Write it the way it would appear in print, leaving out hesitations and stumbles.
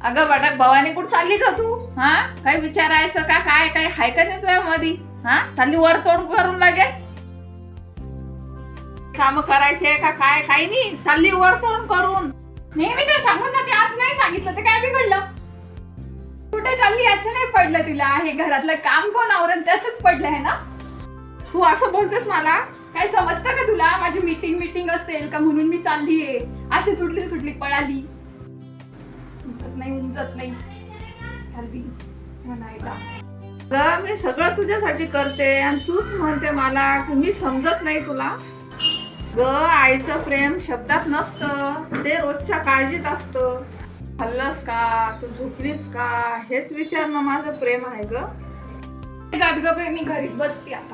अगं बाटा भवानी कुठं चालली का तू? हा, काही विचारायचं का? काय काय हाय का नाही तुझ्या मध्ये? हा, चालली वर तोंड करून लगेच काम करायचे का? काय काही नाही, चालली वर तोंड करून. नेहमी तर सांगून जाते, आज नाही सांगितलं तर काय बिघडलं? कुठे चालली याचं नाही पडलं तुला? हे घरातलं काम कोण आवरण त्याच पडलं आहे ना? तू असं बोलतेस मला? काय समजतं का तुला? माझी मीटिंग असेल का म्हणून मी चाललीये. अशी सुटली पळाली. उमजत नाही चालली म्हणायला. अगं मी सगळं तुझ्यासाठी करते आणि तूच म्हणते मला की मी समजत नाही तुला. ग आईचं प्रेम शब्दात नसतं, ते रोजच्या काळजीत असतं. खाल्लंस का? तू झोपलीस का? हेच विचारणं माझं प्रेम आहे ग. जात ग बाई, मी घरीच बसते आता.